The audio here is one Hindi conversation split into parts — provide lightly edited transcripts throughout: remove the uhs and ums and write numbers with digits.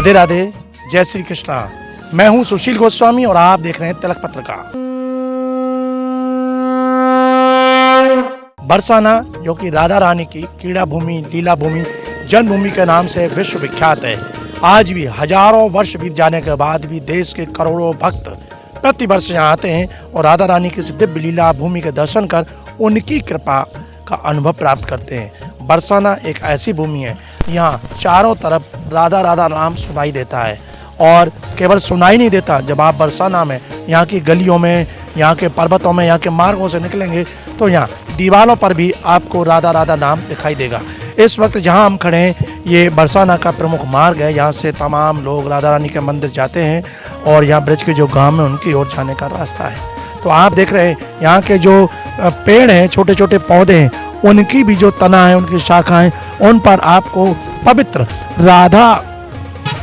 राधे राधे, जय श्री कृष्णा। मैं हूं सुशील गोस्वामी और आप देख रहे हैं तिलक पत्रिका। बरसाना जो कि राधा रानी की क्रीड़ा भूमि, लीला भूमि, जन्मभूमि के नाम से विश्व विख्यात है। आज भी हजारों वर्ष बीत जाने के बाद भी देश के करोड़ों भक्त प्रति वर्ष यहाँ आते हैं और राधा रानी की दिव्य लीला भूमि के दर्शन कर उनकी कृपा का अनुभव प्राप्त करते हैं। बरसाना एक ऐसी भूमि है, यहाँ चारों तरफ राधा राधा नाम सुनाई देता है। और केवल सुनाई नहीं देता, जब आप बरसाना में, यहाँ की गलियों में, यहाँ के पर्वतों में, यहाँ के मार्गों से निकलेंगे तो यहाँ दीवारों पर भी आपको राधा राधा नाम दिखाई देगा। इस वक्त जहाँ हम खड़े हैं ये बरसाना का प्रमुख मार्ग है। यहाँ से तमाम लोग राधा रानी के मंदिर जाते हैं और यहाँ ब्रज के जो गांव है उनकी ओर जाने का रास्ता है। तो आप देख रहे हैं यहाँ के जो पेड़ हैं, छोटे छोटे पौधे हैं, उनकी भी जो तना है, उनकी शाखाएं, उन पर आपको पवित्र राधा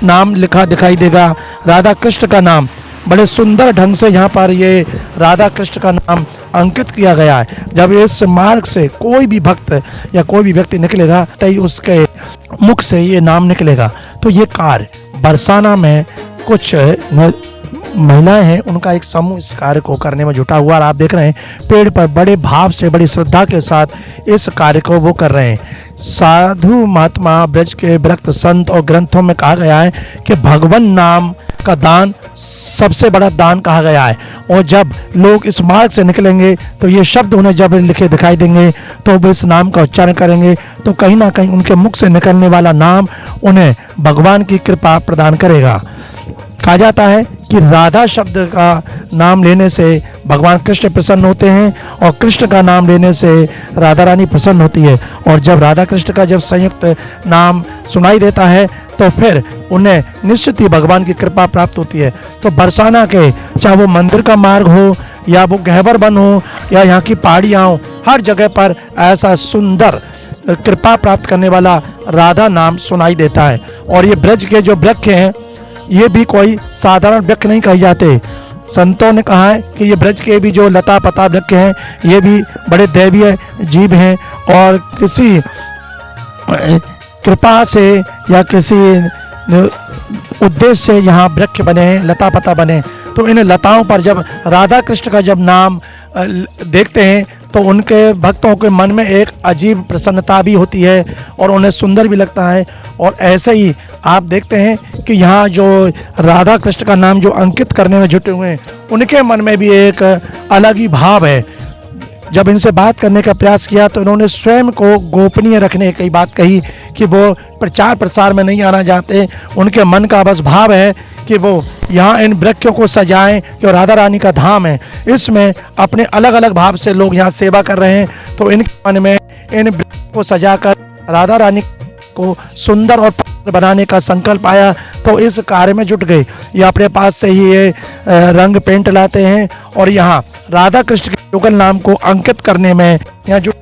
नाम लिखा दिखाई देगा। राधा कृष्ण का नाम बड़े सुंदर ढंग से यहाँ पर ये राधा कृष्ण का नाम अंकित किया गया है। जब इस मार्ग से कोई भी भक्त या कोई भी व्यक्ति निकलेगा तो उसके मुख से ये नाम निकलेगा। तो ये कार्य बरसाना में कुछ महिलाएं हैं, उनका एक समूह इस कार्य को करने में जुटा हुआ। और आप देख रहे हैं पेड़ पर बड़े भाव से, बड़ी श्रद्धा के साथ इस कार्य को वो कर रहे हैं। साधु महात्मा, ब्रज के विरक्त संत और ग्रंथों में कहा गया है कि भगवान नाम का दान सबसे बड़ा दान कहा गया है। और जब लोग इस मार्ग से निकलेंगे तो ये शब्द उन्हें जब लिखे दिखाई देंगे तो वो इस नाम का उच्चारण करेंगे तो कहीं ना कहीं उनके मुख से निकलने वाला नाम उन्हें भगवान की कृपा प्रदान करेगा। कहा जाता है कि राधा शब्द का नाम लेने से भगवान कृष्ण प्रसन्न होते हैं और कृष्ण का नाम लेने से राधा रानी प्रसन्न होती है। और जब राधा कृष्ण का जब संयुक्त नाम सुनाई देता है तो फिर उन्हें निश्चित ही भगवान की कृपा प्राप्त होती है। तो बरसाना के चाहे वो मंदिर का मार्ग हो या वो गहवर वन हो या यहाँ की पहाड़ियाँ हो, हर जगह पर ऐसा सुंदर कृपा प्राप्त करने वाला राधा नाम सुनाई देता है। और ये ब्रज के जो वृक्ष हैं ये भी कोई साधारण वृक्ष नहीं कहे जाते। संतों ने कहा है कि ये ब्रज के भी जो लता पता वृक्ष हैं ये भी बड़े दैवीय जीव हैं और किसी कृपा से या किसी उद्देश्य से यहाँ वृक्ष बने हैं, लता पता बने। तो इन लताओं पर जब राधा कृष्ण का जब नाम देखते हैं तो उनके भक्तों के मन में एक अजीब प्रसन्नता भी होती है और उन्हें सुंदर भी लगता है। और ऐसे ही आप देखते हैं कि यहाँ जो राधा कृष्ण का नाम जो अंकित करने में जुटे हुए हैं उनके मन में भी एक अलग ही भाव है। जब इनसे बात करने का प्रयास किया तो इन्होंने स्वयं को गोपनीय रखने की बात कही कि वो प्रचार प्रसार में नहीं आना चाहते। उनके मन का बस भाव है कि वो यहाँ इन वृक्षों को सजाएं जो राधा रानी का धाम है। इसमें अपने अलग अलग भाव से लोग यहाँ सेवा कर रहे हैं। तो इनके मन में इन वृक्षों को सजाकर राधा रानी को सुंदर और पवित्र बनाने का संकल्प आया तो इस कार्य में जुट गए। ये अपने पास से ही ये रंग पेंट लाते हैं और यहाँ राधा कृष्ण के युगल नाम को अंकित करने में यहाँ जो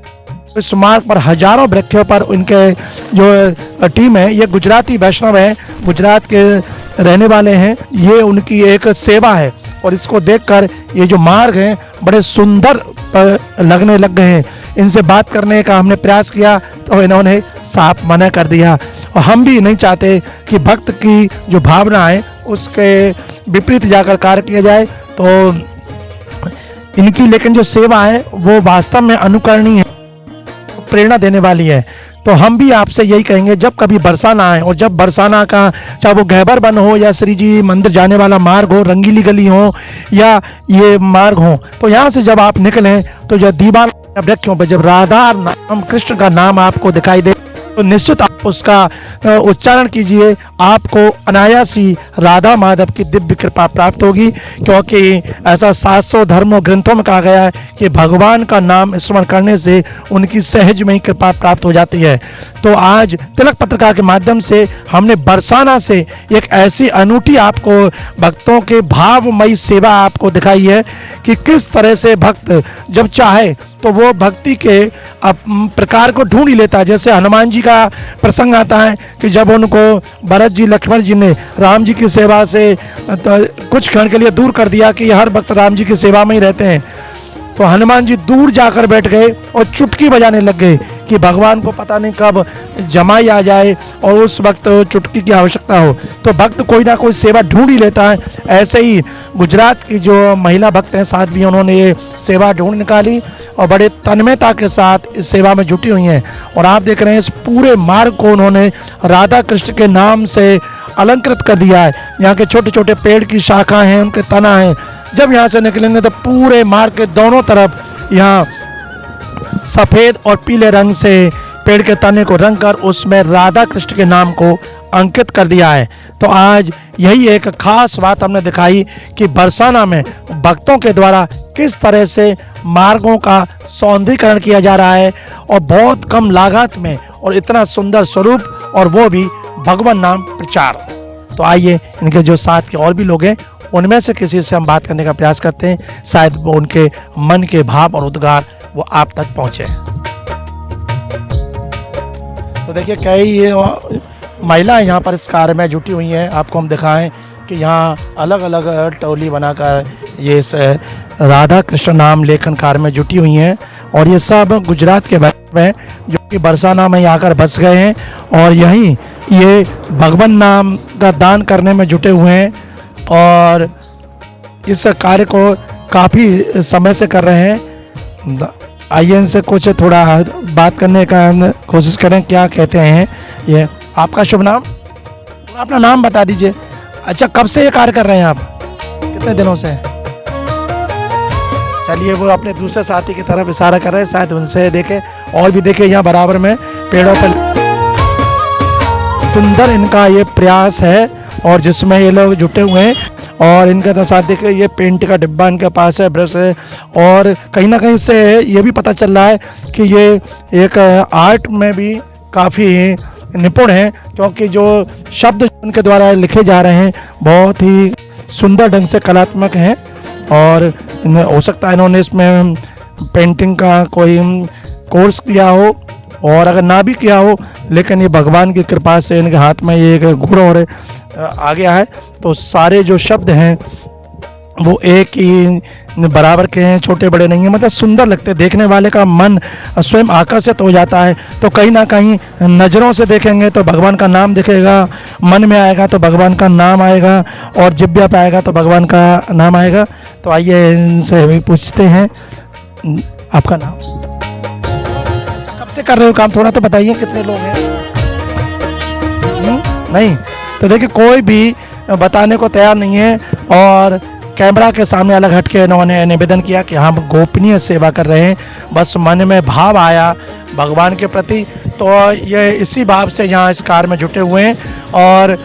इस मार्ग पर हजारों वृक्षों पर उनके जो टीम है ये गुजराती वैष्णव है, गुजरात के रहने वाले हैं। ये उनकी एक सेवा है और इसको देखकर ये जो मार्ग हैं बड़े सुंदर लगने लग गए हैं। इनसे बात करने का हमने प्रयास किया तो इन्होंने साफ मना कर दिया। और हम भी नहीं चाहते कि भक्त की जो भावना है उसके विपरीत जाकर कार्य किया जाए। तो इनकी लेकिन जो सेवा है वो वास्तव में अनुकरणीय है, प्रेरणा देने वाली है। तो हम भी आपसे यही कहेंगे जब कभी बरसाना आए और जब बरसाना का चाहे वो गहबर वन हो या श्री जी मंदिर जाने वाला मार्ग हो, रंगीली गली हो या ये मार्ग हो, तो यहाँ से जब आप निकलें तो जो दीवार वृक्षों पर जब राधा नाम कृष्ण का नाम आपको दिखाई दे तो निश्चित आप उसका उच्चारण कीजिए। आपको अनायास ही राधा माधव की दिव्य कृपा प्राप्त होगी, क्योंकि ऐसा शास्त्रों धर्मों ग्रंथों में कहा गया है कि भगवान का नाम स्मरण करने से उनकी सहज में ही कृपा प्राप्त हो जाती है। तो आज तिलक पत्रिका के माध्यम से हमने बरसाना से एक ऐसी अनूठी आपको भक्तों के भावमयी सेवा आपको दिखाई है कि किस तरह से भक्त जब चाहे तो वो भक्ति के प्रकार को ढूंढ ही लेता है। जैसे हनुमान जी का प्रसंग आता है कि जब उनको भरत जी लक्ष्मण जी ने राम जी की सेवा से तो कुछ क्षण के लिए दूर कर दिया कि हर वक्त राम जी की सेवा में ही रहते हैं, तो हनुमान जी दूर जाकर बैठ गए और चुटकी बजाने लग गए कि भगवान को पता नहीं कब जमाई आ जाए और उस वक्त चुटकी की आवश्यकता हो। तो भक्त कोई ना कोई सेवा ढूंढ ही लेता है। ऐसे ही गुजरात की जो महिला भक्त हैं साध्वी, उन्होंने ये सेवा ढूंढ निकाली और बड़े तन्मयता के साथ इस सेवा में जुटी हुई हैं। और आप देख रहे हैं इस पूरे मार्ग को उन्होंने राधा कृष्ण के नाम से अलंकृत कर दिया है। यहाँ के छोटे छोटे पेड़ की शाखा हैं, उनके तना हैं, जब यहाँ से निकलेंगे तो पूरे मार्ग के दोनों तरफ यहाँ सफ़ेद और पीले रंग से पेड़ के तने को रंग कर उसमें राधा कृष्ण के नाम को अंकित कर दिया है। तो आज यही एक खास बात हमने दिखाई कि बरसाना में भक्तों के द्वारा किस तरह से मार्गों का सौंदर्यीकरण किया जा रहा है और बहुत कम लागत में और इतना सुंदर स्वरूप, और वो भी भगवान नाम प्रचार। तो आइए इनके जो साथ के और भी लोग हैं उनमें से किसी से हम बात करने का प्रयास करते हैं, शायद वो उनके मन के भाव और उद्गार वो आप तक पहुंचे। तो देखिए कई महिलाएं यहाँ पर इस कार्य में जुटी हुई हैं। आपको हम दिखाएं कि यहाँ अलग अलग टोली बनाकर ये इस राधा कृष्ण नाम लेखन कार्य में जुटी हुई हैं और ये सब गुजरात के बच्चे हैं जो कि बरसाना में आकर बस गए हैं और यहीं ये भगवान नाम का दान करने में जुटे हुए हैं और इस कार्य को काफ़ी समय से कर रहे हैं। आइए इनसे कुछ थोड़ा बात करने का कोशिश करें, क्या कहते हैं ये। आपका शुभ नाम, अपना नाम बता दीजिए। अच्छा, कब से ये कार्य कर रहे हैं आप, कितने दिनों से? चलिए वो अपने दूसरे साथी की तरफ इशारा कर रहे हैं, शायद उनसे देखें। और भी देखें यहाँ बराबर में पेड़ों पर सुंदर इनका ये प्रयास है और जिसमें ये लोग जुटे हुए हैं। और इनके तो साथ देखिए ये पेंट का डिब्बा इनके पास है, ब्रश है, और कहीं ना कहीं से ये भी पता चल रहा है कि ये एक आर्ट में भी काफ़ी निपुण हैं, क्योंकि जो शब्द उनके द्वारा लिखे जा रहे हैं बहुत ही सुंदर ढंग से कलात्मक हैं। और हो सकता है इन्होंने इसमें पेंटिंग का कोई कोर्स किया हो, और अगर ना भी किया हो लेकिन ये भगवान की कृपा से इनके हाथ में ये एक गुण और आ गया है। तो सारे जो शब्द हैं वो एक ही बराबर के हैं, छोटे बड़े नहीं हैं, मतलब सुंदर लगते, देखने वाले का मन स्वयं आकर्षित हो जाता है। तो कहीं ना कहीं नज़रों से देखेंगे तो भगवान का नाम दिखेगा, मन में आएगा तो भगवान का नाम आएगा, और जिब्या पे आएगा तो भगवान का नाम आएगा। तो आइए इनसे भी पूछते हैं, आपका नाम, कब से कर रहे हो काम, थोड़ा तो बताइए, कितने लोग हैं? नहीं, तो देखिए कोई भी बताने को तैयार नहीं है और कैमरा के सामने अलग हटके इन्होंने निवेदन किया कि हम गोपनीय सेवा कर रहे हैं, बस मन में भाव आया भगवान के प्रति, तो ये इसी भाव से यहाँ इस कार्य में जुटे हुए हैं। और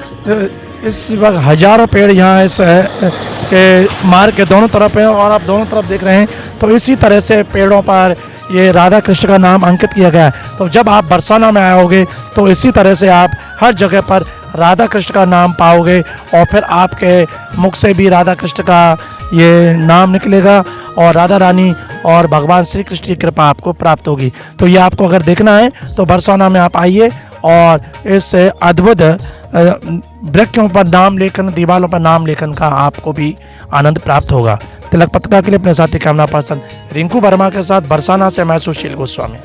इस वक्त हजारों पेड़ यहाँ इस के मार्ग के दोनों तरफ हैं और आप दोनों तरफ देख रहे हैं। तो इसी तरह से पेड़ों पर ये राधा कृष्ण का नाम अंकित किया गया है। तो जब आप बरसाना में आओगे तो इसी तरह से आप हर जगह पर राधा कृष्ण का नाम पाओगे और फिर आपके मुख से भी राधा कृष्ण का ये नाम निकलेगा और राधा रानी और भगवान श्री कृष्ण की कृपा आपको प्राप्त होगी। तो ये आपको अगर देखना है तो बरसाना में आप आइए और इस अद्भुत वृक्षों पर नाम लेखन, दीवारों पर नाम लेखन का आपको भी आनंद प्राप्त होगा। तिलक पत्रिका के लिए अपने साथी कैमरा पर्सन रिंकू वर्मा के साथ बरसाना से मैं सुशील गोस्वामी।